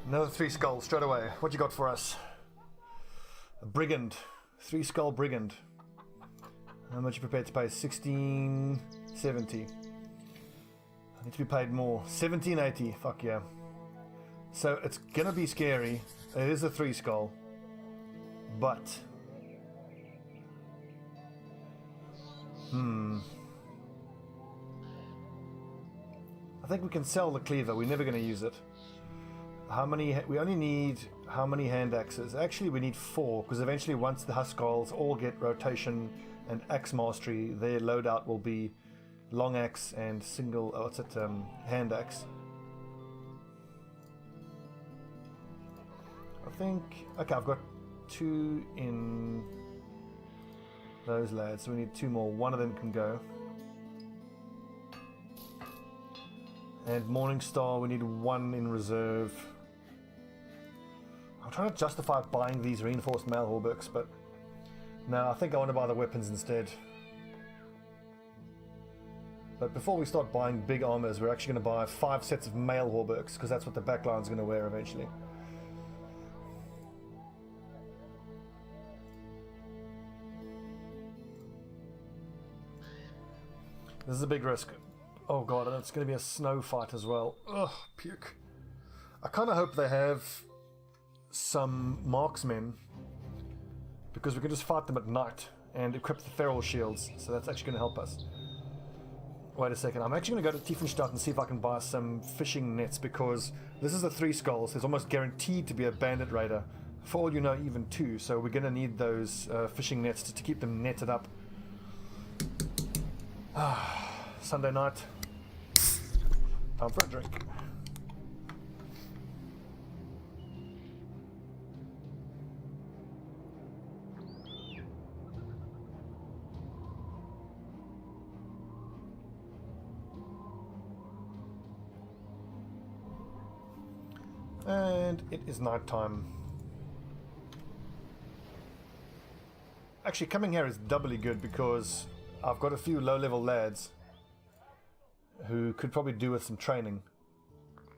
Another 3 skulls straight away. What you got for us? A brigand. 3 skull brigand. How much you prepared to pay? 1670. I need to be paid more. 1780. Fuck yeah. So it's gonna be scary. It is a 3 skull. But I think we can sell the cleaver. We're never gonna use it. How many? We only need how many hand axes? Actually, we need 4 because eventually, once the Huskarls all get rotation and axe mastery, their loadout will be long axe and single. Oh, what's it? Hand axe. I think. Okay, I've got 2 in those lads. So we need 2 more. One of them can go. And Morningstar, we need 1 in reserve. I'm trying to justify buying these reinforced mail hauberks, but no, I think I want to buy the weapons instead. But before we start buying big armors, we're actually going to buy 5 sets of mail hauberks, because that's what the backline's going to wear eventually. This is a big risk. Oh god, and it's going to be a snow fight as well. Ugh, puke. I kind of hope they have some marksmen, because we can just fight them at night and equip the feral shields, so that's actually going to help us. Wait a second, I'm actually going to go to Tiefenstadt and see if I can buy some fishing nets, because this is the 3 skulls. It's almost guaranteed to be a bandit raider. For all you know, even 2, so we're going to need those fishing nets to keep them netted up. Sunday night. Time for a drink. And it is night time. Actually, coming here is doubly good because I've got a few low-level lads who could probably do with some training.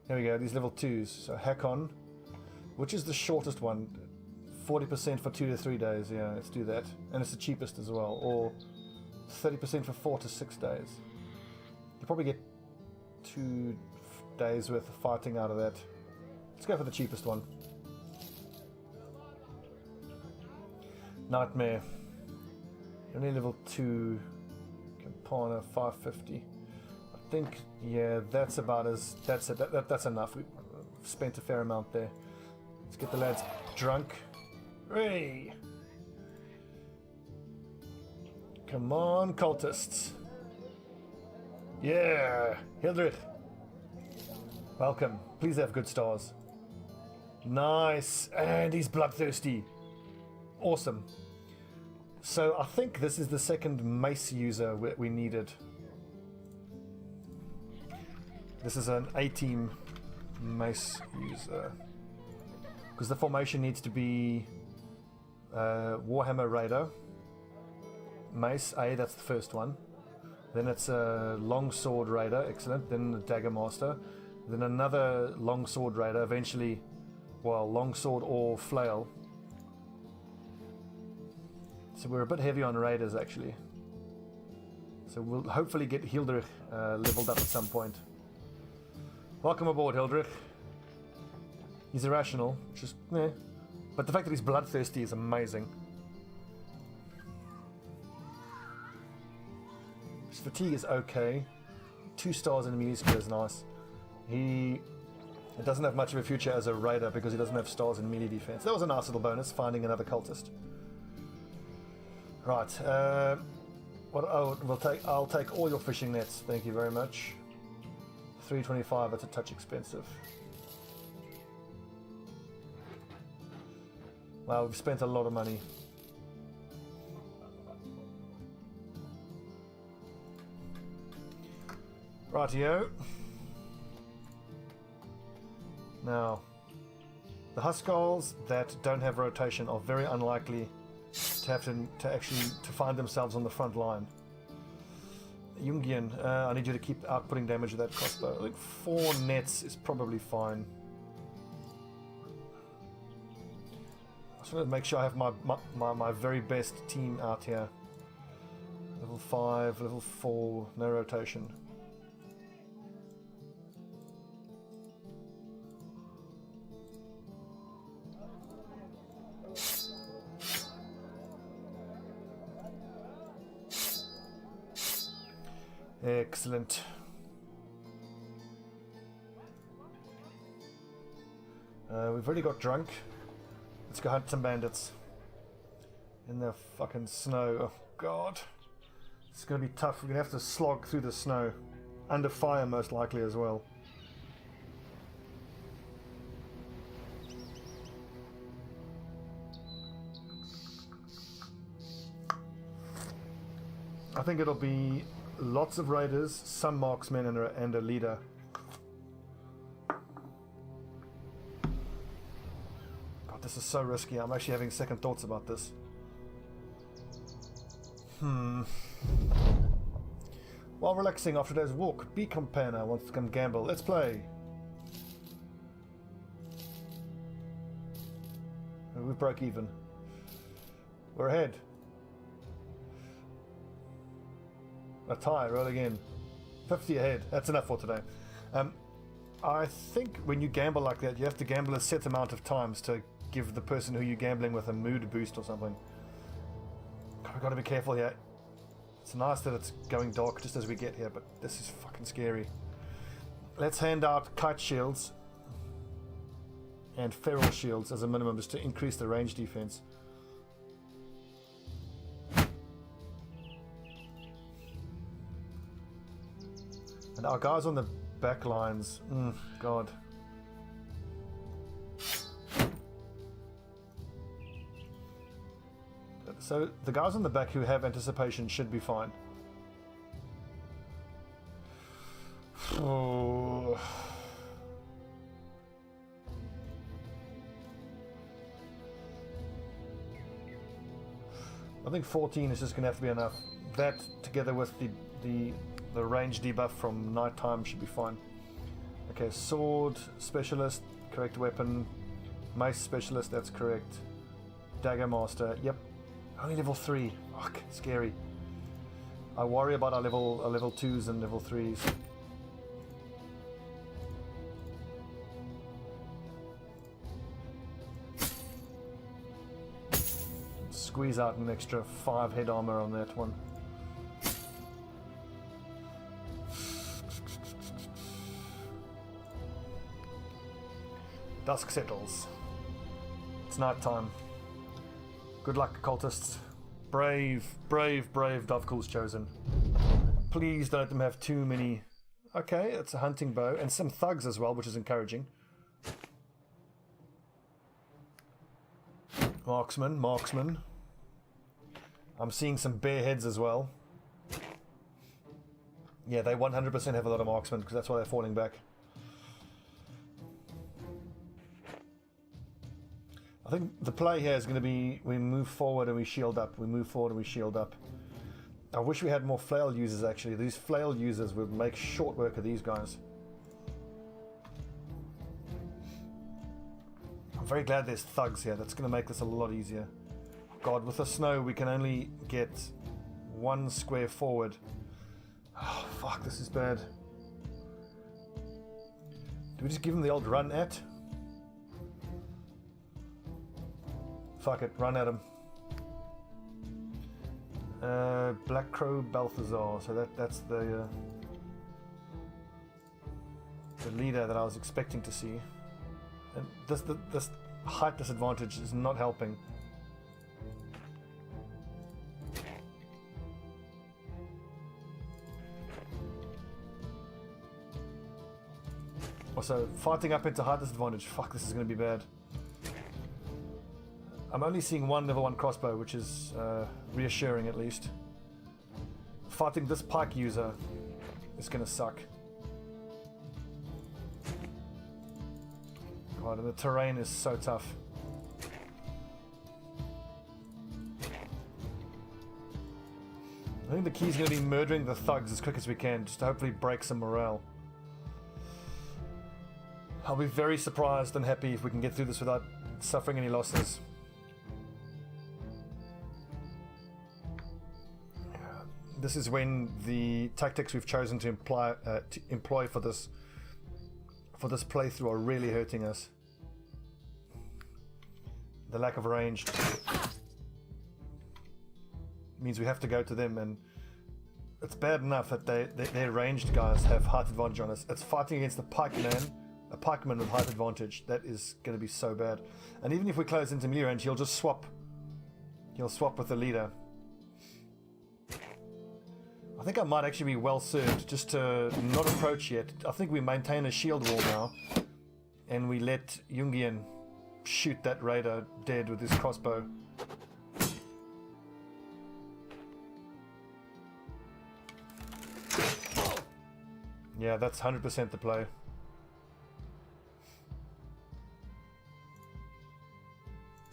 There we go, these level 2s. So Hakon, which is the shortest one? 40% for 2 to 3 days. Yeah, let's do that. And it's the cheapest as well. Or 30% for 4 to 6 days. You probably get 2 days worth of fighting out of that. Let's go for the cheapest one. Nightmare. Only level 2. Campana 550. I think, yeah, that's about as... That's enough. We've spent a fair amount there. Let's get the lads drunk. Hey! Come on, cultists. Yeah! Hildreth. Welcome. Please have good stars. Nice. And he's bloodthirsty. Awesome. So I think this is the second mace user we needed. This is an A-team mace user. Because the formation needs to be Warhammer Raider. Mace A, that's the first one. Then it's a Longsword Raider, excellent. Then the Dagger Master. Then another Longsword Raider, eventually, well, Longsword or Flail. So we're a bit heavy on Raiders, actually. So we'll hopefully get Hildrich leveled up at some point. Welcome aboard, Hildrich. He's irrational, just eh. But the fact that he's bloodthirsty is amazing. His fatigue is okay. 2 stars in the melee skill is nice. He doesn't have much of a future as a raider because he doesn't have stars in melee defense. That was a nice little bonus, finding another cultist. Right, I'll take all your fishing nets, thank you very much. 325, that's a touch expensive. Wow, we've spent a lot of money. Rightio. Now, the Huskarls that don't have rotation are very unlikely to have to actually find themselves on the front line. Jungian, I need you to keep outputting damage with that crossbow. I think 4 nets is probably fine. Just want to make sure I have my very best team out here. Level 5, level 4, no rotation. Excellent. We've already got drunk. Let's go hunt some bandits. In the fucking snow. Oh god. It's gonna be tough. We're gonna have to slog through the snow. Under fire most likely as well. I think it'll be lots of raiders, some marksmen and a leader. God, this is so risky. I'm actually having second thoughts about this. While relaxing after today's walk, B companion wants to come gamble. Let's play. We broke even. We're ahead. A tie, roll again. 50 ahead. That's enough for today. I think when you gamble like that, you have to gamble a set amount of times to give the person who you're gambling with a mood boost or something. We've got to be careful here. It's nice that it's going dark just as we get here, but this is fucking scary. Let's hand out kite shields and feral shields as a minimum just to increase the range defense. And our guys on the back lines, God. So the guys on the back who have anticipation should be fine. Oh. I think 14 is just going to have to be enough. That together with the range debuff from nighttime should be fine. Okay, sword specialist, correct weapon. Mace specialist, that's correct. Dagger master, yep. Only level 3. Fuck, scary. I worry about our level 2s and level 3s. Squeeze out an extra 5 head armor on that one. Dusk settles. It's night time. Good luck, cultists. Brave, brave, brave Davkul's chosen. Please don't let them have too many. Okay, it's a hunting bow and some thugs as well, which is encouraging. Marksman, marksman. I'm seeing some bare heads as well. Yeah, they 100% have a lot of marksmen because that's why they're falling back. I think the play here is going to be we move forward and we shield up. We move forward and we shield up. I wish we had more flail users actually. These flail users would make short work of these guys. I'm very glad there's thugs here. That's going to make this a lot easier. God, with the snow we can only get 1 square forward. Oh, fuck, this is bad. Do we just give them the old run at? Fuck it, run at him. Black Crow Balthazar, so that's the leader that I was expecting to see. And this height disadvantage is not helping. Also, fighting up into height disadvantage, fuck, this is going to be bad. I'm only seeing 1 level 1 crossbow, which is reassuring at least. Fighting this pike user is going to suck. God, and the terrain is so tough. I think the key is going to be murdering the thugs as quick as we can, just to hopefully break some morale. I'll be very surprised and happy if we can get through this without suffering any losses. This is when the tactics we've chosen to employ for this playthrough are really hurting us. The lack of range means we have to go to them, and it's bad enough that their ranged guys have height advantage on us. It's fighting against a pikeman with height advantage. That is going to be so bad. And even if we close into melee range, he'll just swap. He'll swap with the leader. I think I might actually be well served just to not approach yet. I think we maintain a shield wall now, and we let Jungian shoot that raider dead with his crossbow. Yeah, that's 100% the play.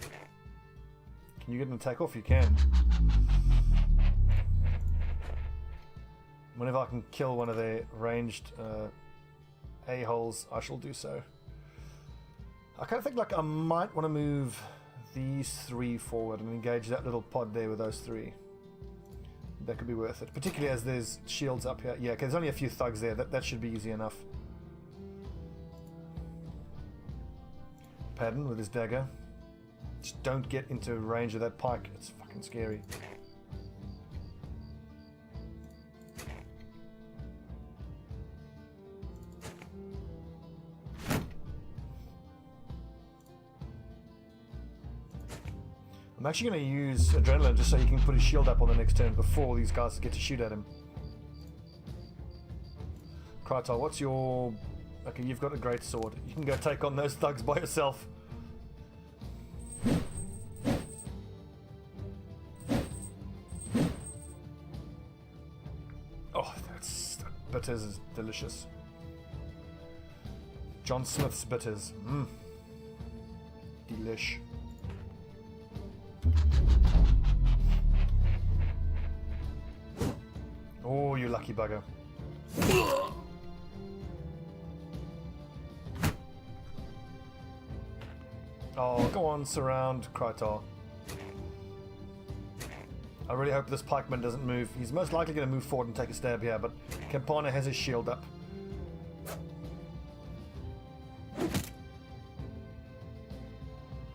Can you get an attack off? You can. Whenever I can kill one of their ranged a-holes, I shall do so. I kind of think like I might want to move these three forward and engage that little pod there with those three. That could be worth it, particularly as there's shields up here. Yeah, okay, there's only a few thugs there. That should be easy enough. Padden with his dagger. Just don't get into range of that pike. It's fucking scary. I'm actually going to use adrenaline just so he can put his shield up on the next turn before these guys get to shoot at him. Krytar, what's your... Okay, you've got a great sword. You can go take on those thugs by yourself. Oh, that bitters is delicious. John Smith's bitters. Delish. Oh, you lucky bugger. Oh, go on, surround Krytar. I really hope this pikeman doesn't move. He's most likely going to move forward and take a stab here, but Campana has his shield up.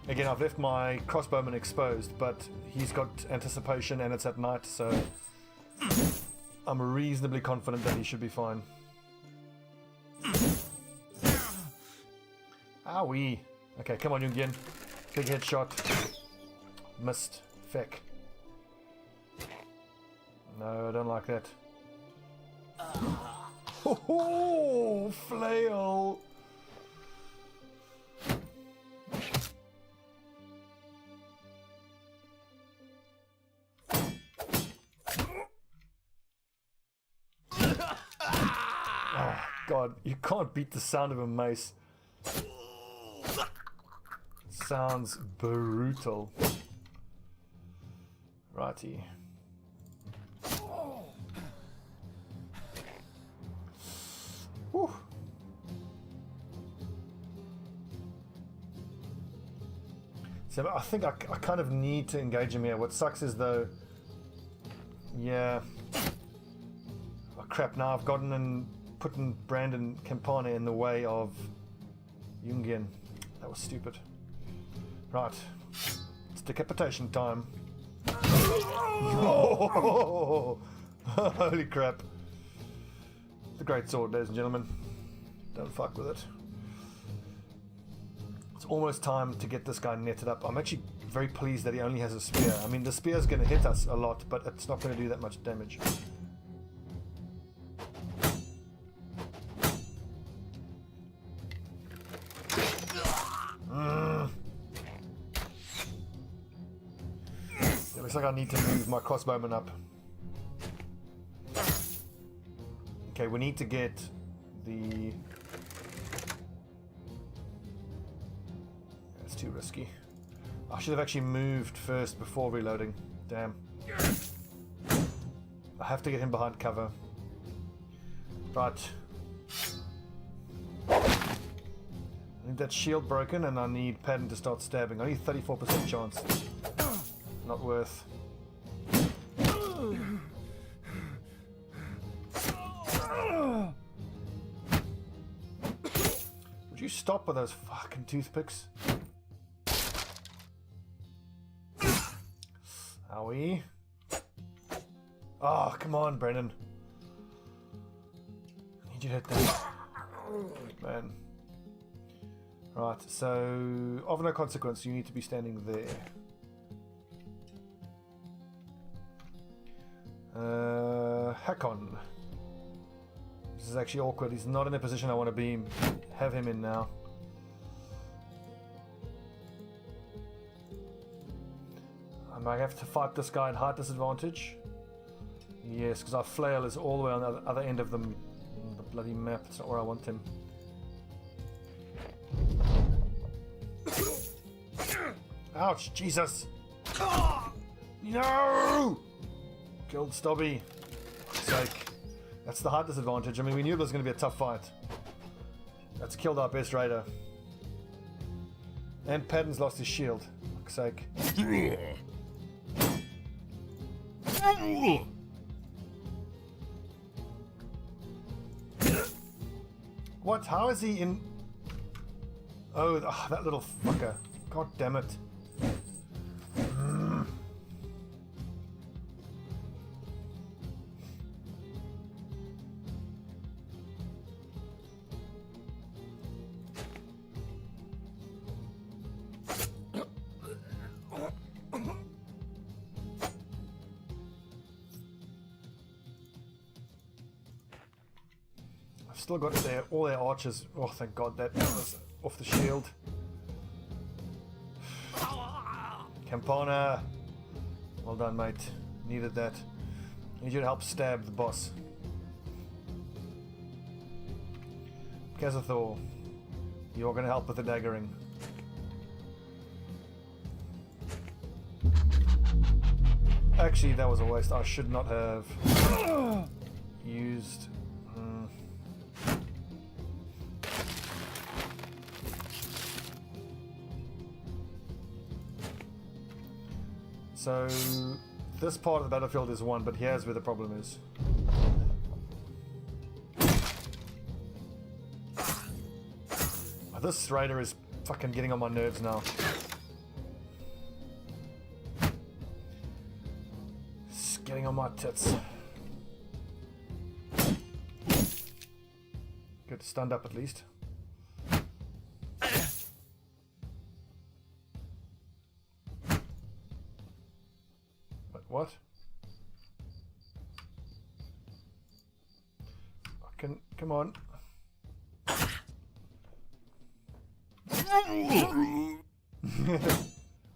Again, I've left my crossbowman exposed, but he's got anticipation and it's at night, so I'm reasonably confident that he should be fine. Owie. Okay, come on, Jungian. Big headshot. Missed. Feck. No, I don't like that. Oh, flail! Oh, God, you can't beat the sound of a mace. Sounds brutal. Righty. Whew. So I think I kind of need to engage him here. What sucks is though... Yeah... Oh crap, now I've gotten and putting Brandon Campana in the way of Jungian. That was stupid. Right. It's decapitation time. Oh, holy crap. The great sword, ladies and gentlemen. Don't fuck with it. It's almost time to get this guy netted up. I'm actually very pleased that he only has a spear. I mean, the spear is going to hit us a lot, but it's not going to do that much damage. It looks like I need to move my crossbowman up. Okay, we need to get the... That's too risky. I should have actually moved first before reloading. Damn. I have to get him behind cover. Right. I need that shield broken and I need Padden to start stabbing. Only 34% chance. Not worth. stop with those fucking toothpicks? Owie. Oh, come on, Brennan. I need you to hit that. Man. Right, so of no consequence, you need to be standing there. Hack on. This is actually awkward. He's not in a position I want to be have him in now. I might have to fight this guy at height disadvantage. Yes, because our flail is all the way on the other end of the bloody map. It's not where I want him. Ouch, Jesus! No! Killed Stobbie. For fuck's sake. That's the height disadvantage. I mean, we knew it was going to be a tough fight. That's killed our best raider. And Patton's lost his shield. For fuck's sake. What? How is he in... Oh, that little fucker. God damn it. Still got all their archers. Oh, thank God that was off the shield. Campana. Well done, mate. Needed that. Need you to help stab the boss. Kazathor, you're going to help with the daggering. Actually, that was a waste. I should not have used... So, this part of the battlefield is won, but here's where the problem is. Oh, this raider is fucking getting on my nerves now. It's getting on my tits. Good, stunned up at least. What? Come on.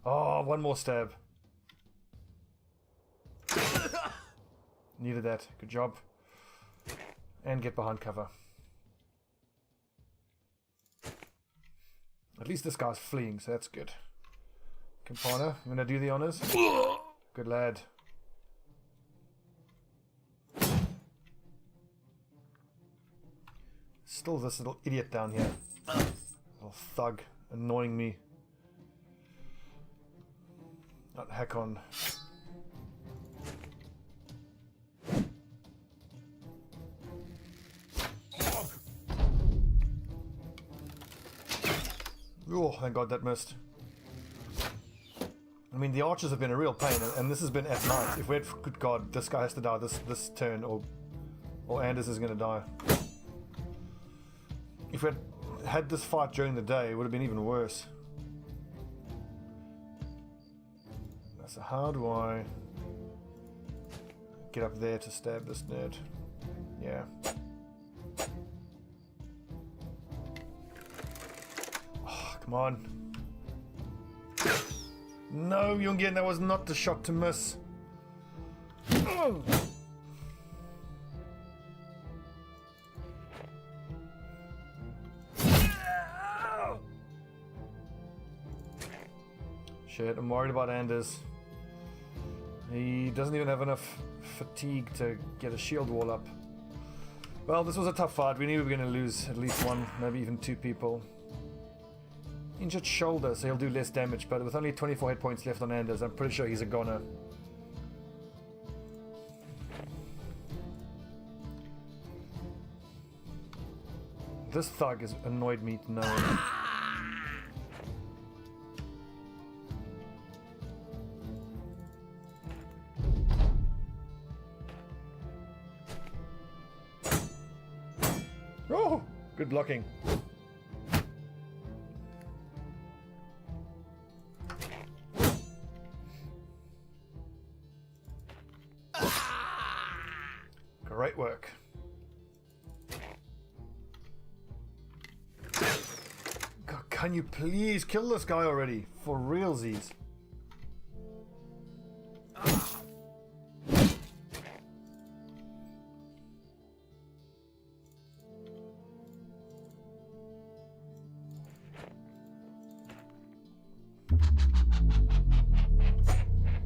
Oh, one more stab. Needed that. Good job. And get behind cover. At least this guy's fleeing, so that's good. Campana, you wanna do the honors? Good lad. Still this little idiot down here. Little thug. Annoying me. Not hack on. Oh, thank God that missed. I mean, the archers have been a real pain, and this has been at night. If we had, good God, this guy has to die this turn, or Anders is going to die. If we had this fight during the day, it would have been even worse. So how do I get up there to stab this nerd? Yeah. Oh, come on. No, Jungian, that was not the shot to miss. Oh. Shit, I'm worried about Anders. He doesn't even have enough fatigue to get a shield wall up. Well, this was a tough fight. We knew we were going to lose at least one, maybe even two people. Injured shoulder, so he'll do less damage, but with only 24 hit points left on Anders, I'm pretty sure he's a goner. This thug has annoyed me to no end. Oh, good blocking. Great work. God, can you please kill this guy already? For realsies.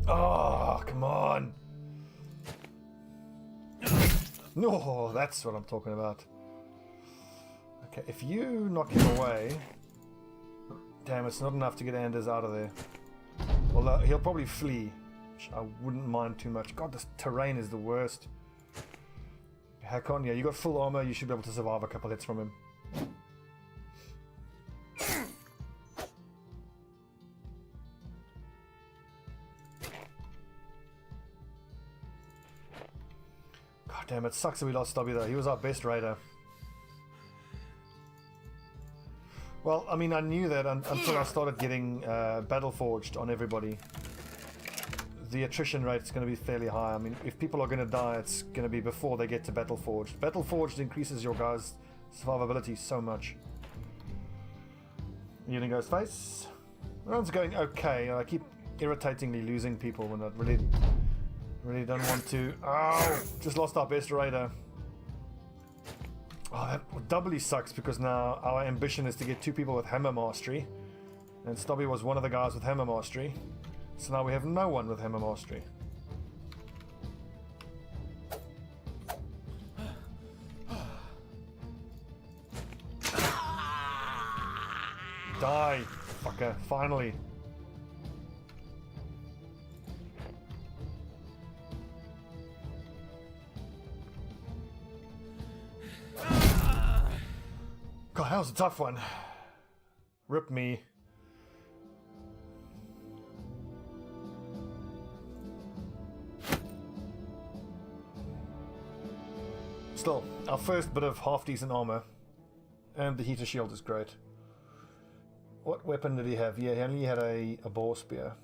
Oh, come on. No, that's what I'm talking about. Okay, if you knock him away... Damn, it's not enough to get Anders out of there. Although he'll probably flee, which I wouldn't mind too much. God, this terrain is the worst. Hack on, yeah, you got full armor, you should be able to survive a couple hits from him. God damn, it sucks that we lost Stobbie though. He was our best raider. Well, I mean, I knew that until I started getting Battle Forged on everybody. The attrition rate is going to be fairly high. I mean, if people are going to die, it's going to be before they get to Battle Forged. Battle Forged increases your guys' survivability so much. Union goes face. Everyone's going okay. I keep irritatingly losing people when I really don't want to. Oh, just lost our best raider. Oh, that doubly sucks because now our ambition is to get 2 people with Hammer Mastery. And Stobbie was one of the guys with Hammer Mastery. So now we have no one with Hammer Mastery. Die, fucker, finally. God, that was a tough one. Rip me. Still, our first bit of half-decent armor. And the heater shield is great. What weapon did he have? Yeah, he only had a boar spear.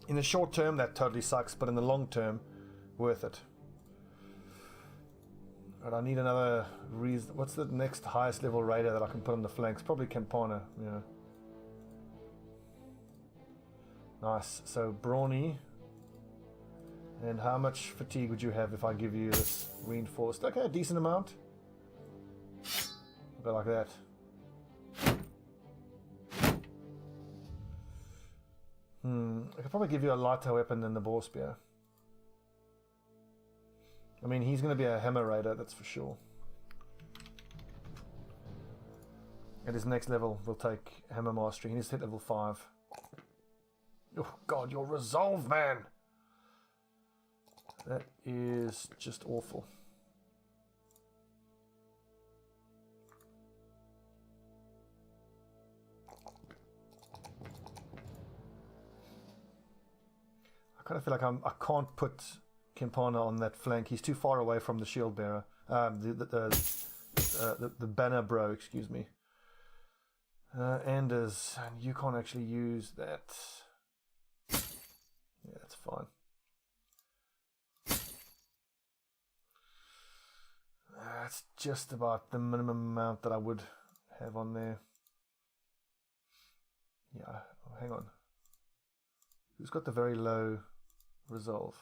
In the short term, that totally sucks, but in the long term, worth it. Right, I need another reason. What's the next highest level raider that I can put on the flanks? Probably Campana, yeah. Nice. So, brawny. And how much fatigue would you have if I give you this reinforced? Okay, a decent amount. Go like that. I could probably give you a lighter weapon than the boar spear. I mean, he's going to be a hammer raider, that's for sure. At his next level, we'll take hammer mastery. He needs to hit level 5. Oh, God, your resolve, man! That is just awful. I kind of feel like I can't put Campana on that flank. He's too far away from the shield bearer. The banner bro, excuse me. Anders, and you can't actually use that. Yeah, that's fine. That's just about the minimum amount that I would have on there. Yeah, oh, hang on. Who's got the very low resolve?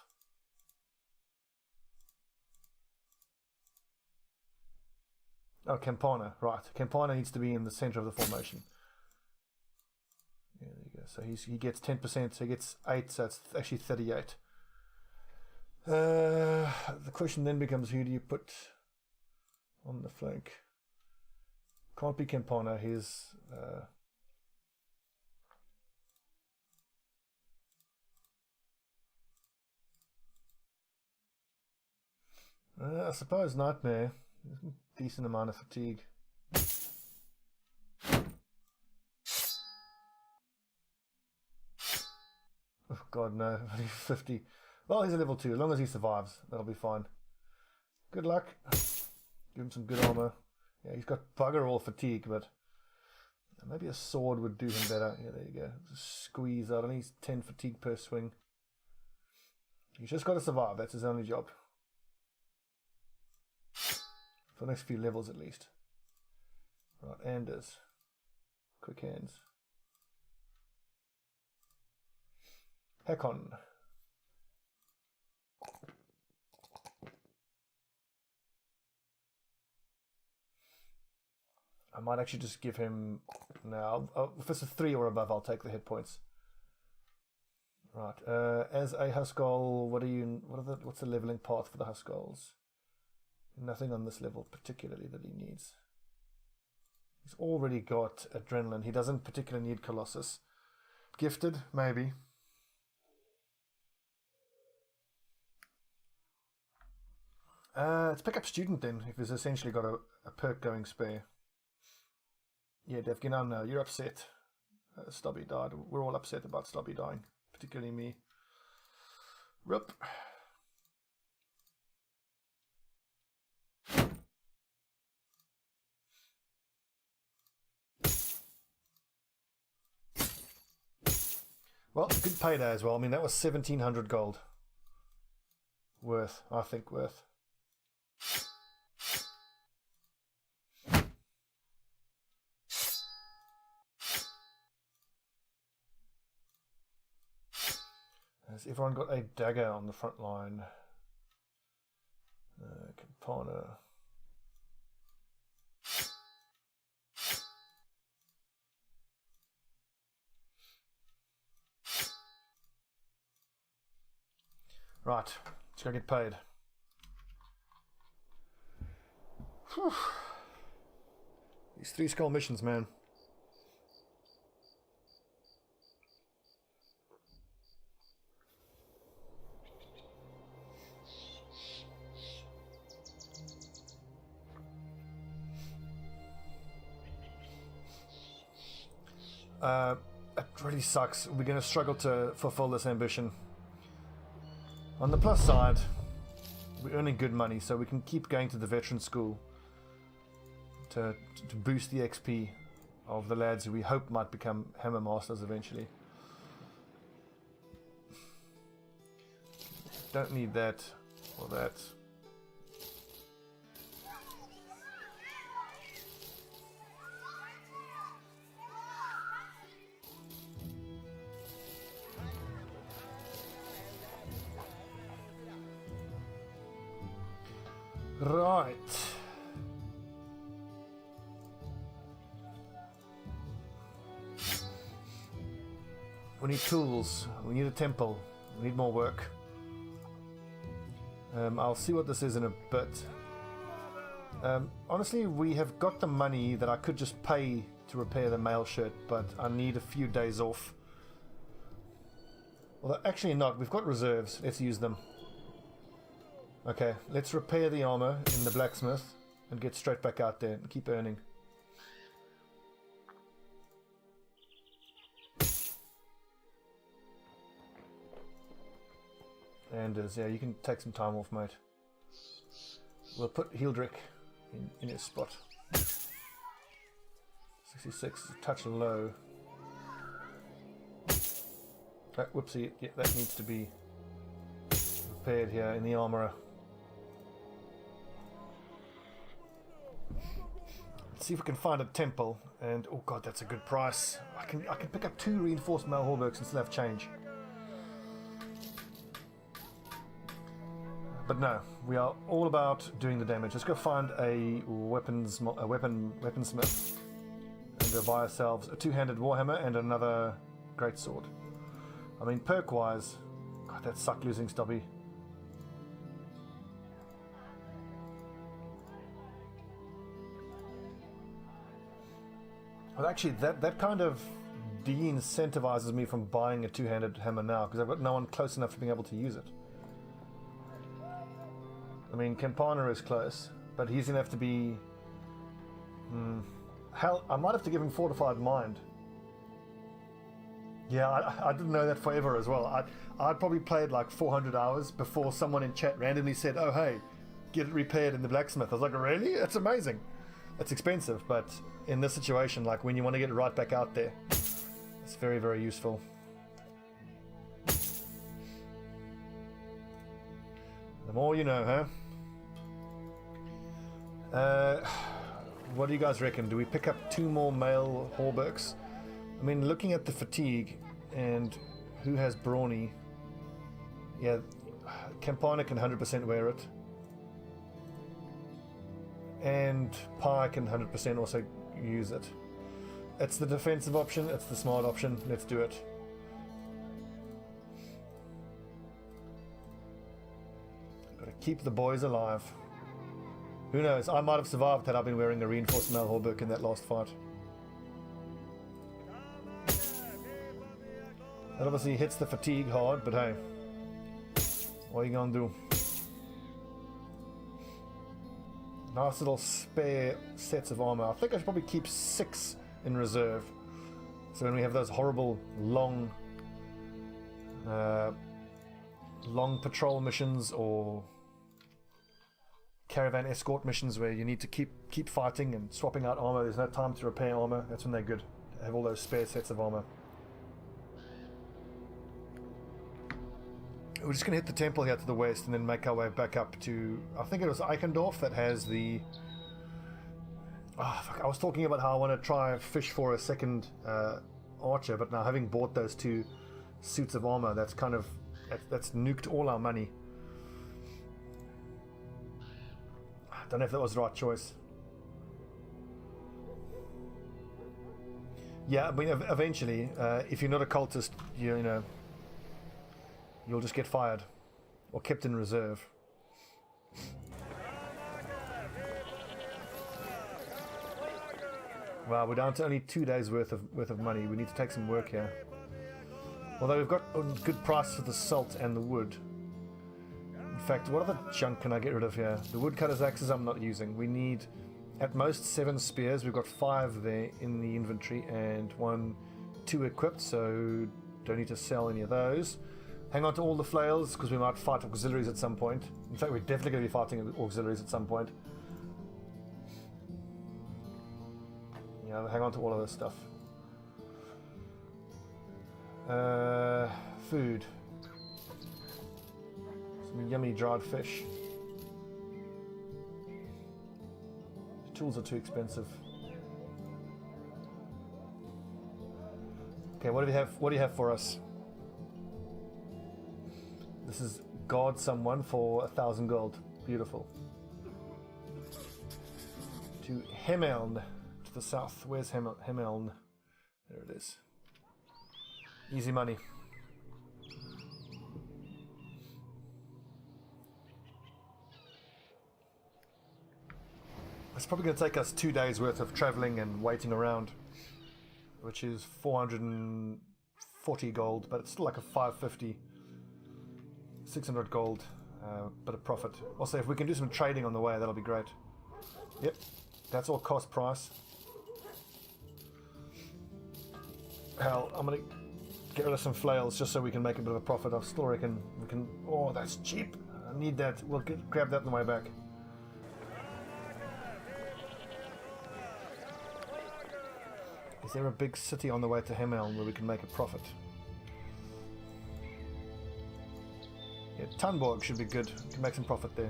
Oh, Campana, right. Campana needs to be in the center of the formation. Yeah, there you go. So he gets 10%, so he gets 8, so it's actually 38. The question then becomes, who do you put on the flank? Can't be Campana. He's I suppose Nightmare. Decent amount of fatigue. Oh god, no. 50. Well, he's a level 2. As long as he survives, that'll be fine. Good luck. Give him some good armor. Yeah, he's got bugger all fatigue, but maybe a sword would do him better. Yeah, there you go. Just squeeze out. Only he's 10 fatigue per swing. He's just got to survive. That's his only job. For the next few levels, at least. Right, Anders. Quick hands. Hakon. I might actually just give him... No, if it's a 3 or above, I'll take the hit points. Right. As a Huskell, what's the leveling path for the Huskulls? Nothing on this level particularly that he needs. He's already got Adrenaline. He doesn't particularly need Colossus. Gifted, maybe. Let's pick up Student then, if he's essentially got a perk going spare. Yeah, Davkul, I know, you're upset. Stobbie died. We're all upset about Stobbie dying, particularly me. Rip. Well, good payday as well. I mean, that was 1,700 gold. Worth, I think worth. Has everyone got a dagger on the front line? Campana. Right, let's go get paid. Whew. These 3 skull missions, man. It really sucks. We're going to struggle to fulfill this ambition. On the plus side, we're earning good money, so we can keep going to the veteran school to boost the XP of the lads who we hope might become hammer masters eventually. Don't need that or that. Right. We need tools. We need a temple. We need more work. I'll see what this is in a bit. Honestly, we have got the money that I could just pay to repair the mail shirt, but I need a few days off. Well, actually not. We've got reserves. Let's use them. Okay, let's repair the armor in the blacksmith and get straight back out there and keep earning. Anders, yeah, you can take some time off, mate. We'll put Healdrick in his spot. 66 is a touch low. Oh, whoopsie, yeah, that needs to be repaired here in the armorer. Let's see if we can find a temple, and oh god, that's a good price. I can pick up 2 reinforced mail hallbergs and still have change. But no, we are all about doing the damage. Let's go find a weaponsmith and go buy ourselves a 2-handed warhammer and another greatsword. I mean, perk-wise, god, that sucked losing Stobbie. Well, actually, that kind of de-incentivizes me from buying a 2-handed hammer now, because I've got no one close enough to being able to use it. I mean, Campana is close, but he's going to have to be... Hell, I might have to give him Fortified Mind. Yeah, I didn't know that forever as well. I'd probably played like 400 hours before someone in chat randomly said, oh hey, get it repaired in the blacksmith. I was like, really? That's amazing. It's expensive, but in this situation, like when you want to get it right back out there, it's very, very useful. The more you know, huh? What do you guys reckon? Do we pick up 2 more male hauberks? I mean, looking at the fatigue and who has brawny, yeah, Campana can 100% wear it. And Pi can 100% also use it. It's the defensive option, it's the smart option, let's do it. Gotta keep the boys alive. Who knows, I might have survived had I been wearing a reinforced male hauberk in that last fight. That obviously hits the fatigue hard, but hey, what are you gonna do? Nice little spare sets of armor. I think I should probably keep 6 in reserve. So when we have those horrible long patrol missions or caravan escort missions where you need to keep fighting and swapping out armor, there's no time to repair armor, that's when they're good. Have all those spare sets of armor. We're just going to hit the temple here to the west and then make our way back up to, I think it was Eichendorf that has the... Oh, fuck, I was talking about how I want to try and fish for a second archer, but now having bought those 2 suits of armor, that's kind of... That's nuked all our money. I don't know if that was the right choice. Yeah, I mean, eventually, if you're not a cultist, you know... You'll just get fired or kept in reserve. Wow, we're down to only 2 days worth of money. We need to take some work here. Although we've got a good price for the salt and the wood. In fact, what other junk can I get rid of here? The woodcutter's axes I'm not using. We need at most 7 spears. We've got 5 there in the inventory and 2 equipped, so don't need to sell any of those. Hang on to all the flails, because we might fight auxiliaries at some point. In fact, we're definitely going to be fighting auxiliaries at some point. Yeah, hang on to all of this stuff. Food. Some yummy dried fish. Tools are too expensive. Okay, what do you have for us? This is guard someone for 1,000 gold. Beautiful. To Hemeln, to the south. Where's Hemeln? There it is. Easy money. It's probably going to take us 2 days worth of traveling and waiting around, which is 440 gold, but it's still like a 550. 600 gold, bit of profit. Also, if we can do some trading on the way, that'll be great. Yep, that's all cost price. Hell, I'm gonna get rid of some flails just so we can make a bit of a profit. I still reckon we can... Oh, that's cheap. I need that. We'll grab that on the way back. Is there a big city on the way to Hemeln where we can make a profit? Yeah, Tunborg should be good. We can make some profit there.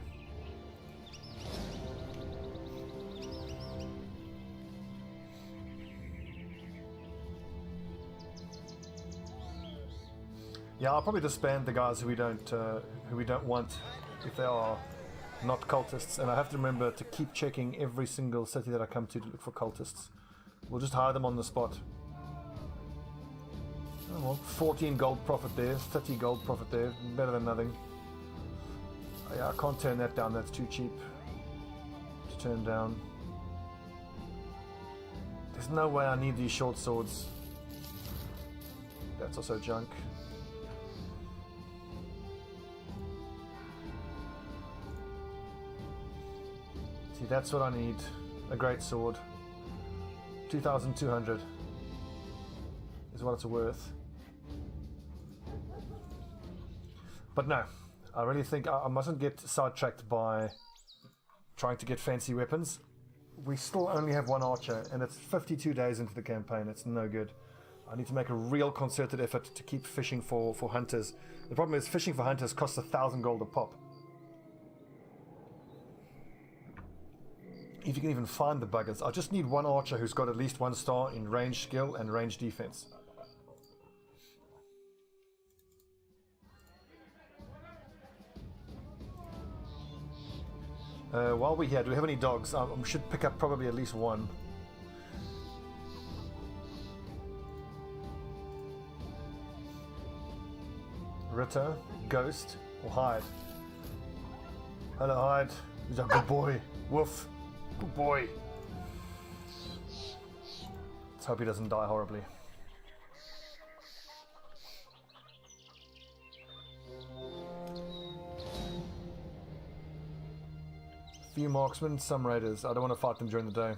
Yeah, I'll probably disband the guys who we don't want if they are not cultists, and I have to remember to keep checking every single city that I come to look for cultists. We'll just hire them on the spot. Oh, well, 14 gold profit there, 30 gold profit there, better than nothing. Yeah, I can't turn that down, that's too cheap to turn down. There's no way I need these short swords. That's also junk. See, that's what I need. A great sword. 2,200 is what it's worth. But no, I really think I mustn't get sidetracked by trying to get fancy weapons. We still only have one archer, and it's 52 days into the campaign. It's no good. I need to make a real concerted effort to keep fishing for hunters. The problem is fishing for hunters costs 1,000 gold a pop. If you can even find the buggers. I just need one archer who's got at least 1 star in range skill and range defense. While we're here, do we have any dogs? I should pick up probably at least one. Ritter, Ghost, or Hyde? Hello, Hyde. He's a good boy. Woof. Good boy. Let's hope he doesn't die horribly. Few marksmen, some raiders. I don't want to fight them during the day.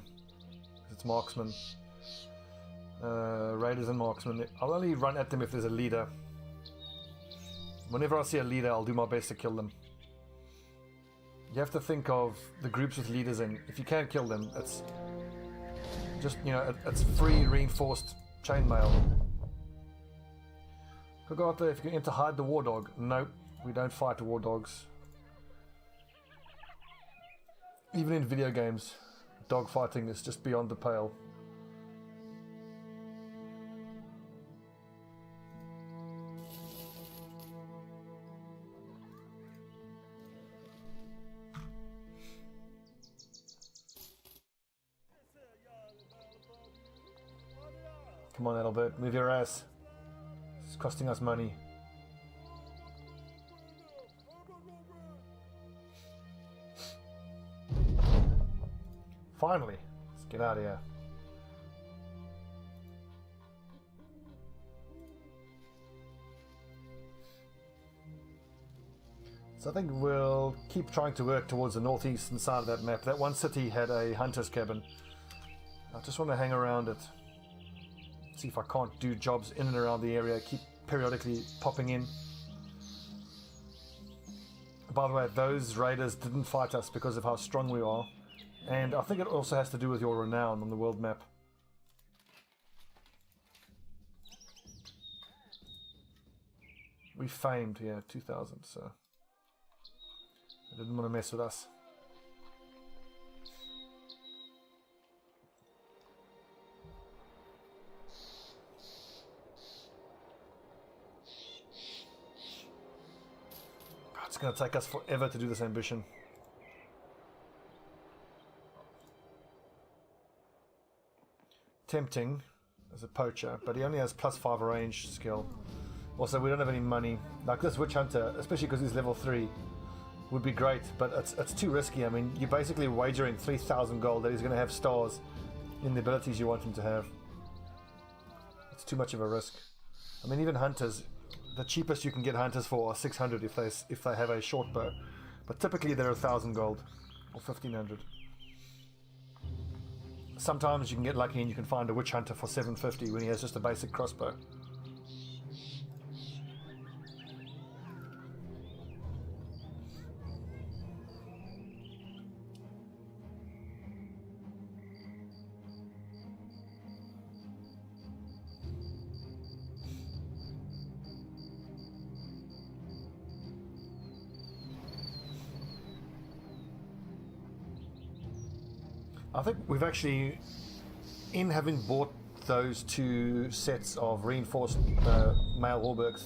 It's marksmen. Raiders and marksmen. I'll only run at them if there's a leader. Whenever I see a leader, I'll do my best to kill them. You have to think of the groups with leaders in. If you can't kill them, it's just, you know, it's free reinforced chainmail. Could go out there if you can hide the war dog. Nope, we don't fight war dogs. Even in video games, dog fighting is just beyond the pale. Come on, Albert, move your ass. It's costing us money. Finally, let's get out of here. So I think we'll keep trying to work towards the northeastern side of that map. That one city had a hunter's cabin. I just want to hang around it. See if I can't do jobs in and around the area. Keep periodically popping in. By the way, those raiders didn't fight us because of how strong we are. And I think it also has to do with your renown on the world map. We famed, yeah, 2,000, so they didn't want to mess with us. God, it's going to take us forever to do this ambition. Tempting as a poacher, but he only has +5 range skill. Also, we don't have any money. Like this witch hunter, especially because he's level 3, would be great, but it's too risky. I mean, you're basically wagering 3,000 gold that he's going to have stars in the abilities you want him to have. It's too much of a risk. I mean, even hunters, the cheapest you can get hunters for are 600 if they have a short bow, but typically they're 1,000 gold or 1,500. Sometimes you can get lucky and you can find a witch hunter for 750 when he has just a basic crossbow. I think we've actually, in having bought those 2 sets of reinforced male Warburgs,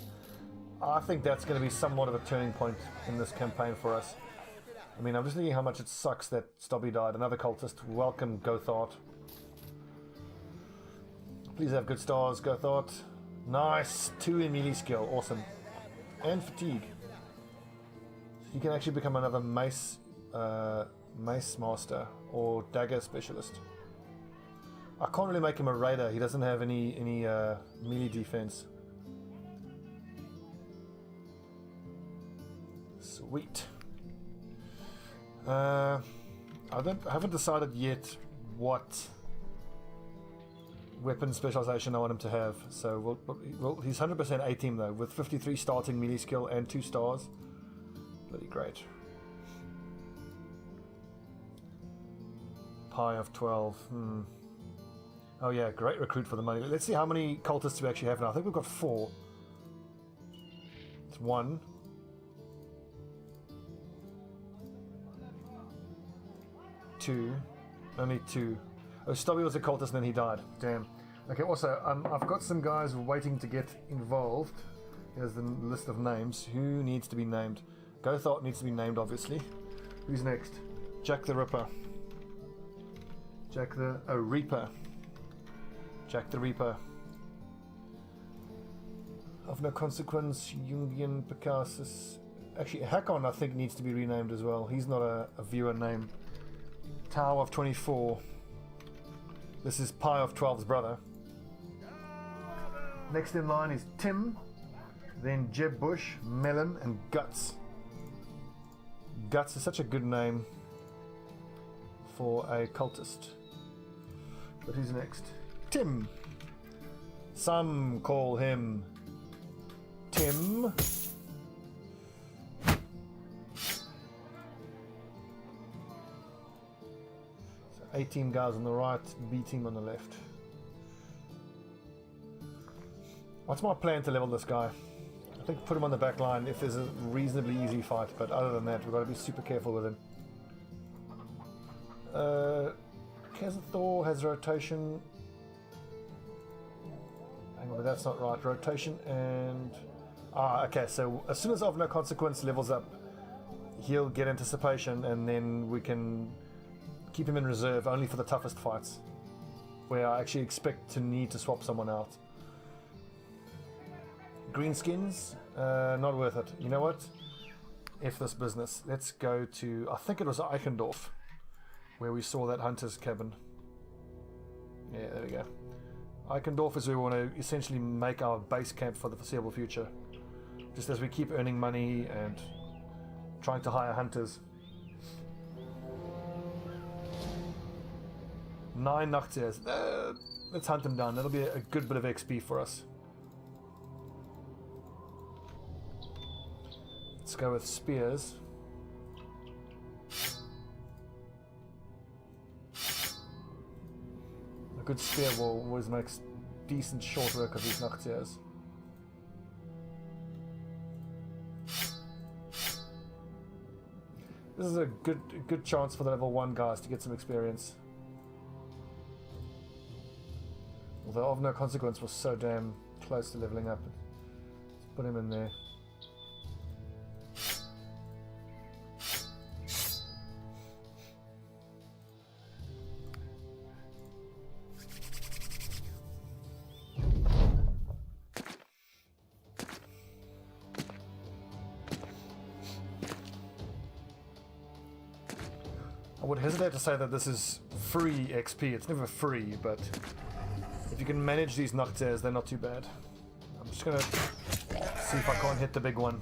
I think that's going to be somewhat of a turning point in this campaign for us. I mean, I'm just thinking how much it sucks that Stobbie died. Another cultist. Welcome, Gothard. Please have good stars, Gothard. Nice. 2 in melee skill. Awesome. And fatigue. You can actually become another mace master or dagger specialist. I can't really make him a raider. He doesn't have any melee defense. Sweet. I I haven't decided yet what weapon specialization I want him to have. So he's 100% A-team though, with 53 starting melee skill and 2 stars. Bloody great. Pi of 12. Oh yeah, great recruit for the money. Let's see how many cultists we actually have now. I think we've got 4. It's 1. 2. Only 2. Oh, Stobbie was a cultist and then he died. Damn. Okay, also, I've got some guys waiting to get involved. Here's the list of names. Who needs to be named? Gothart needs to be named, obviously. Who's next? Jack the Ripper. Reaper. Jack the Reaper. Of no consequence, Jungian Picasus. Actually, Hakon, I think, needs to be renamed as well. He's not a viewer name. Tau of 24. This is Pi of 12's brother. Next in line is Tim, then Jeb Bush, Melon, and Guts. Guts is such a good name for a cultist. But who's next? Tim. Some call him Tim. So 18 guys on the right, B team on the left. What's my plan to level this guy? I think put him on the back line if there's a reasonably easy fight, but other than that, we've got to be super careful with him. Kazathor has rotation. Hang on, but that's not right. Rotation and... okay, so as soon as Of No Consequence levels up, he'll get anticipation, and then we can keep him in reserve only for the toughest fights, where I actually expect to need to swap someone out. Greenskins, not worth it. You know what? F this business. Let's go to, I think it was Eichendorf, where we saw that hunter's cabin. Yeah, there we go. Eichendorf is where we want to essentially make our base camp for the foreseeable future. Just as we keep earning money and trying to hire hunters. 9 Nachtseers. Let's hunt them down. That'll be a good bit of XP for us. Let's go with spears. A good spear wall always makes decent short work of these Nachtseers. This is a good chance for the level 1 guys to get some experience. Although Of No Consequence was so damn close to leveling up. Let's put him in there. I would hesitate to say that this is free XP. It's never free, but if you can manage these Nachtseers, they're not too bad. I'm just gonna see if I can't hit the big one.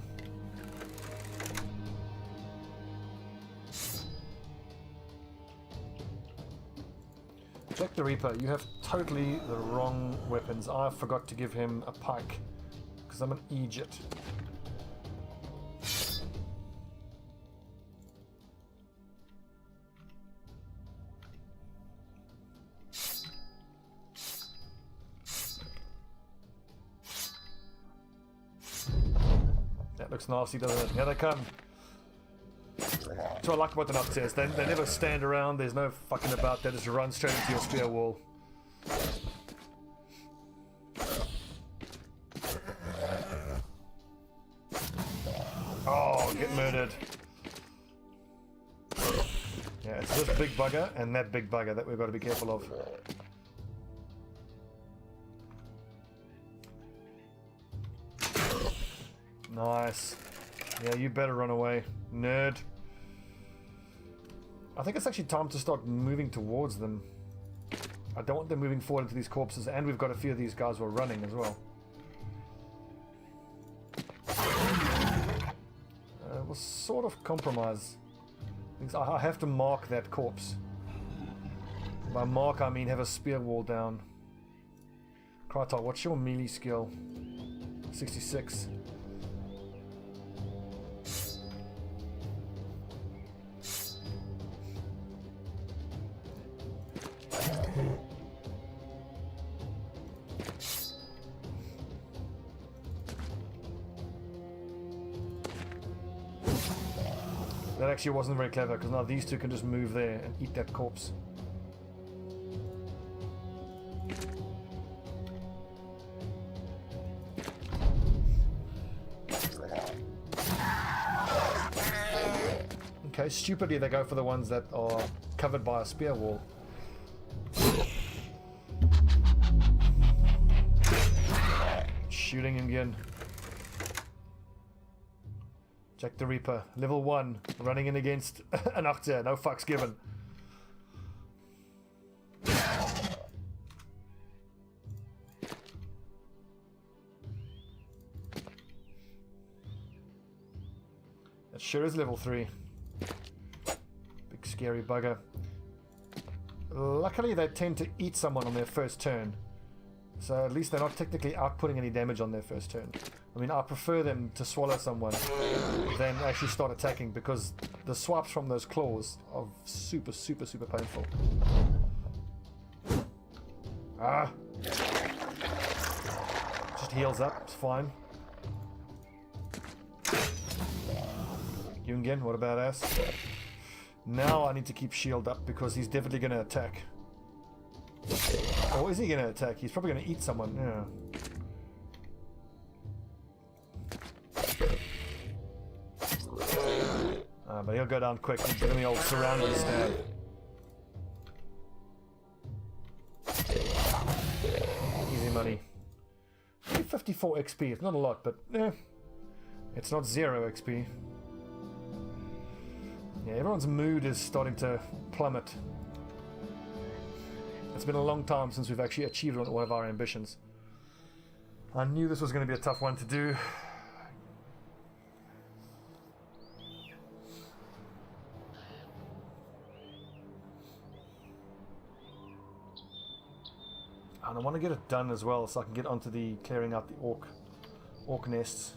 Jack the Reaper, you have totally the wrong weapons. I forgot to give him a pike, because I'm an idiot. That looks nasty, doesn't it? Here they come. That's what I like about the Nachtseers. They never stand around. There's no fucking about. They just run straight into your spear wall. Oh, get murdered. Yeah, it's this big bugger and that big bugger that we've got to be careful of. Nice. Yeah, you better run away, nerd. I think it's actually time to start moving towards them. I don't want them moving forward into these corpses, and we've got a few of these guys who are running as well. We'll sort of compromise. I have to mark that corpse. By mark, I mean have a spear wall down. Kratar, what's your melee skill? 66. That actually wasn't very clever, because now these two can just move there and eat that corpse. Okay, stupidly they go for the ones that are covered by a spear wall. Shooting him again. Jack the Reaper, level 1, running in against an Achter, no fucks given. It sure is level 3. Big scary bugger. Luckily they tend to eat someone on their first turn. So at least they're not technically outputting any damage on their first turn. I mean, I prefer them to swallow someone than actually start attacking, because the swipes from those claws are super, super, super painful. Ah! Just heals up, it's fine. Yungen, what a badass. Now I need to keep shield up, because he's definitely going to attack. Or is he going to attack? He's probably going to eat someone, yeah. But he'll go down quick. He's giving me old surrounding stab. Easy money. 54 XP. It's not a lot, but it's not 0 XP. Yeah, everyone's mood is starting to plummet. It's been a long time since we've actually achieved one of our ambitions. I knew this was going to be a tough one to do. And I want to get it done as well, so I can get onto the clearing out the orc nests.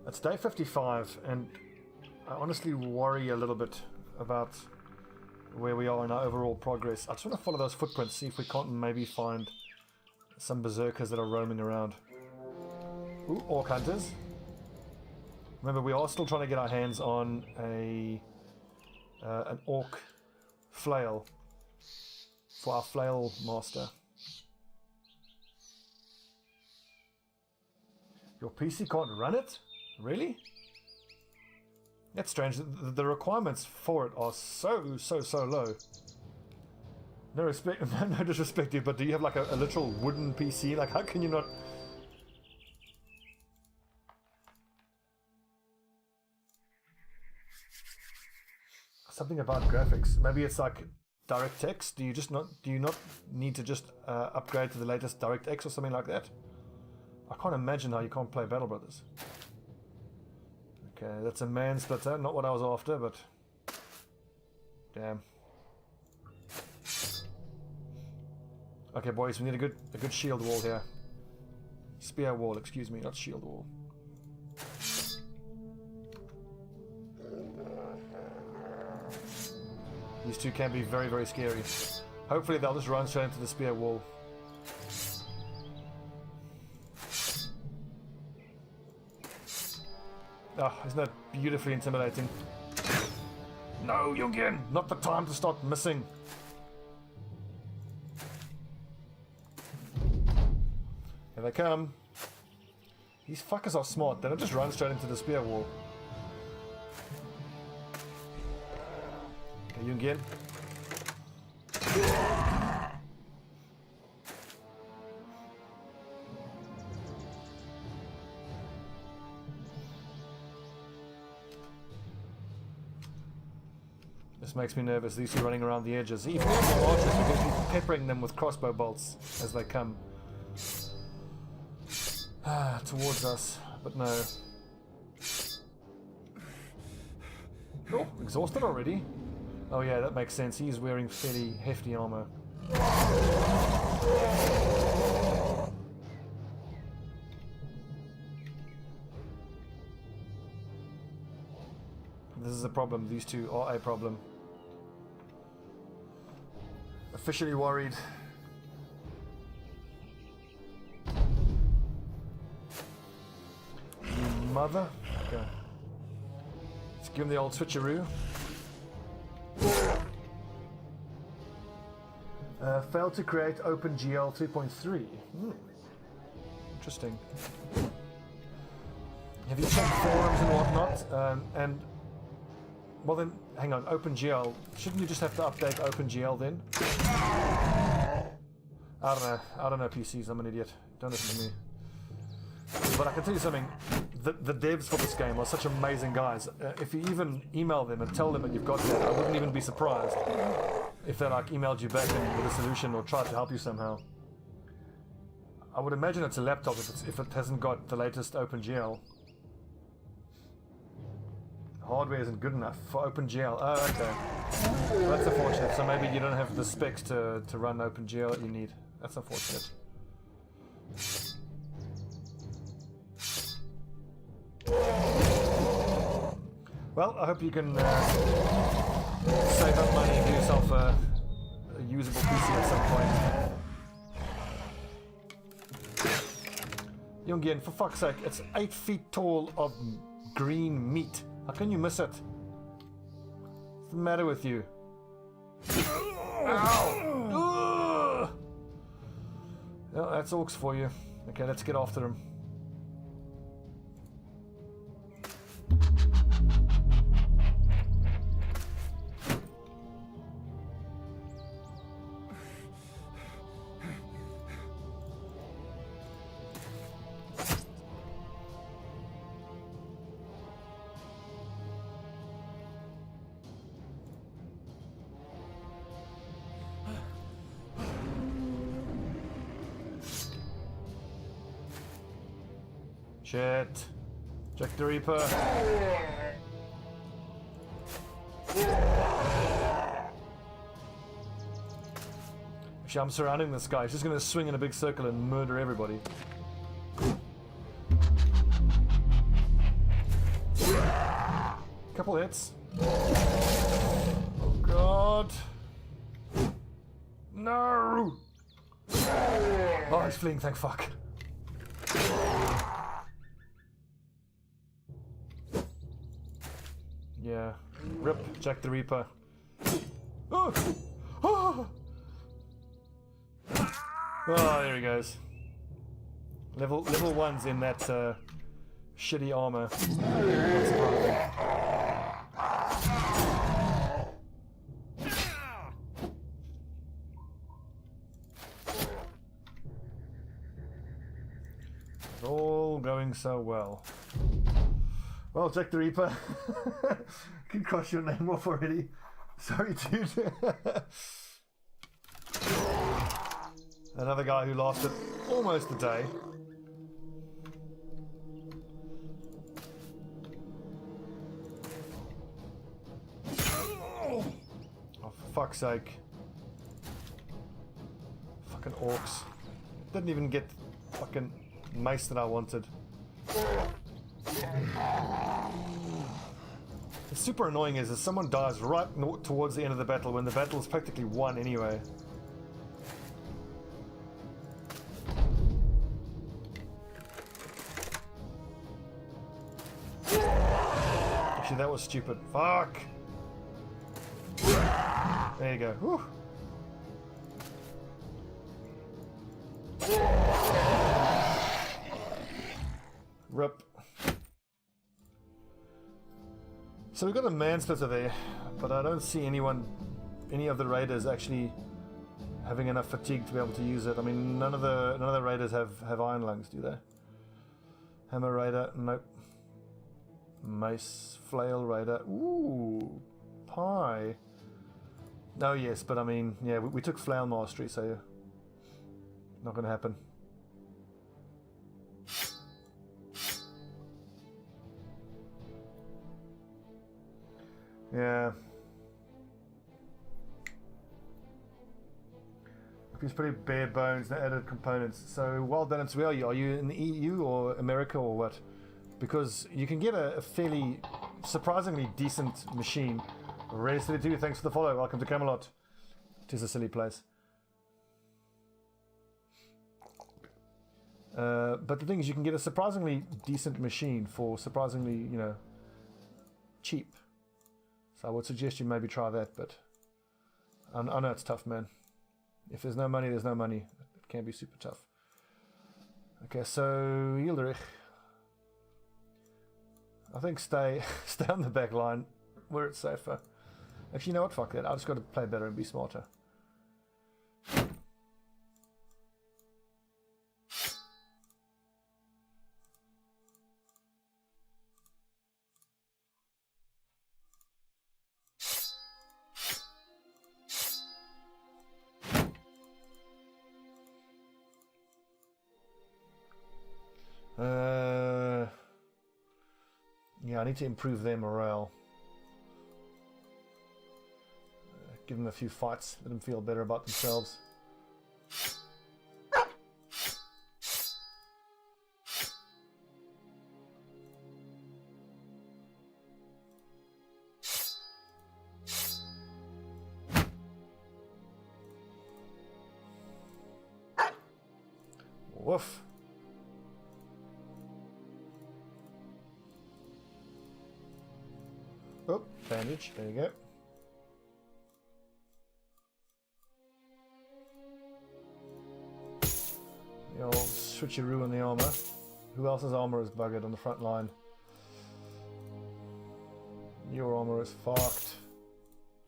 It's day 55, and I honestly worry a little bit about where we are in our overall progress. I just want to follow those footprints, see if we can't maybe find some berserkers that are roaming around. Ooh, orc hunters. Remember, we are still trying to get our hands on an orc flail for our flail master. Your PC can't run it? Really? That's strange. The requirements for it are so low. No respect, no disrespect to you, but do you have like a literal wooden PC? Like, how can you not? Something about graphics. Maybe it's like DirectX. Do you not need to just upgrade to the latest DirectX or something like that? I can't imagine how you can't play Battle Brothers. Okay, that's a man splitter. Not what I was after, but damn. Okay, boys, we need a good shield wall here. Spear wall, excuse me, not shield wall. These two can be very, very scary. Hopefully they'll just run straight into the spear wall. Oh, isn't that beautifully intimidating? No, Jungian! Not the time to start missing. Here they come. These fuckers are smart. They don't just run straight into the spear wall. Okay, Jungian. This makes me nervous. These two running around the edges. Even if they're archers, we're going to be peppering them with crossbow bolts as they come towards us. But no. Oh, exhausted already? Oh yeah, that makes sense. He's wearing fairly hefty armor. This is a problem. These two are a problem. Officially worried. You mother? Okay. Let's give him the old switcheroo. Failed to create OpenGL 2.3. Interesting. Have you checked forums and whatnot? And well then, hang on. OpenGL. Shouldn't you just have to update OpenGL then? I don't know PCs. I'm an idiot. Don't listen to me. But I can tell you something. The devs for this game are such amazing guys. If you even email them and tell them that you've got that, I wouldn't even be surprised if they like emailed you back with a solution or tried to help you somehow. I would imagine it's a laptop if it hasn't got the latest OpenGL. Hardware isn't good enough for OpenGL. Oh, okay. Well, that's unfortunate. So maybe you don't have the specs to run OpenGL that you need. That's unfortunate. Well, I hope you can save up money and do yourself a usable PC at some point. Jungian, for fuck's sake, it's 8 feet tall of green meat. How can you miss it? What's the matter with you? Ow! Well, that's orcs for you. Okay, let's get after him. Shit. Jack the Reaper. Actually, I'm surrounding this guy. He's just going to swing in a big circle and murder everybody. Couple hits. Oh god. No! Oh, he's fleeing, thank fuck. Yeah. Rip, Jack the Reaper. Oh! Oh! Oh, there he goes. Level 1's in that shitty armor. It's all going so well. Well, Jack the Reaper, can cross your name off already. Sorry, dude. Another guy who lasted almost a day. Oh, for fuck's sake. Fucking orcs. Didn't even get the fucking mace that I wanted. What's super annoying is someone dies right towards the end of the battle when the battle is practically won anyway. Actually, that was stupid. Fuck! There you go. Whew. Rip. So we've got a man-splitter there, but I don't see any of the raiders actually having enough fatigue to be able to use it. I mean, none of the raiders have iron lungs, do they? Hammer raider, nope. Mace, flail raider, ooh, pie. Oh yes, but I mean, yeah, we took flail mastery, so not going to happen. Yeah. He's pretty bare bones, no added components. So, well done. Where are you? Are you in the EU or America or what? Because you can get a fairly, surprisingly decent machine. Race 32, thanks for the follow. Welcome to Camelot. It is a silly place. But the thing is, you can get a surprisingly decent machine for surprisingly, you know, cheap. So I would suggest you maybe try that, but I know it's tough, man. If there's no money, there's no money. It can be super tough. Okay, so Yilderich. I think stay on the back line where it's safer. Actually, you know what? Fuck that. I just got to play better and be smarter. Yeah, I need to improve their morale. Give them a few fights, let them feel better about themselves. Woof. Oh, bandage, there you go. The old switcheroo in the armor. Who else's armor is buggered on the front line? Your armor is fucked.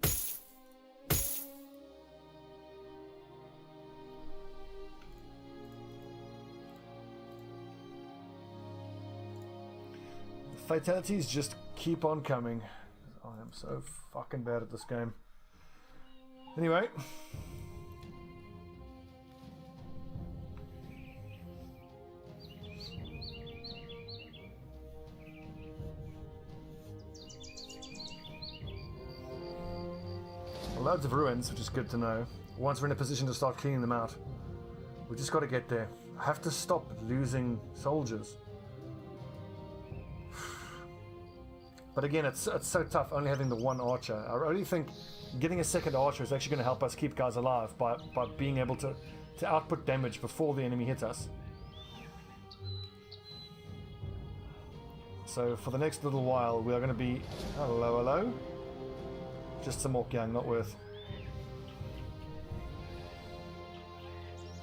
The fatalities just keep on coming. I am so fucking bad at this game. Anyway. Loads of ruins, which is good to know. Once we're in a position to start cleaning them out. We just got to get there. I have to stop losing soldiers. But again, it's so tough only having the one archer. I really think getting a second archer is actually going to help us keep guys alive by being able to output damage before the enemy hits us. So for the next little while, we are going to be... Hello, hello. Just some Orc Young, not worth.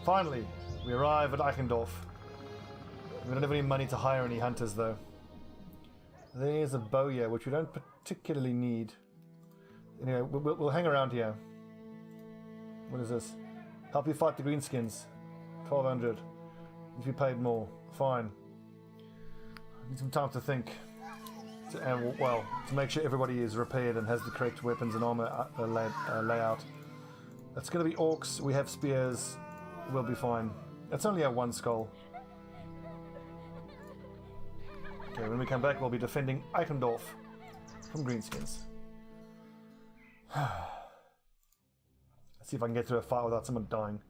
Finally, we arrive at Eichendorf. We don't have any money to hire any hunters, though. There's a bowyer, which we don't particularly need. Anyway, we'll hang around here. What is this? Help you fight the greenskins. 1200. If you paid more. Fine. I need some time to think. To make sure everybody is repaired and has the correct weapons and armor layout. That's going to be orcs. We have spears. We'll be fine. That's only our one skull. Okay, when we come back, we'll be defending Eichendorf from greenskins. Let's see if I can get through a fight without someone dying.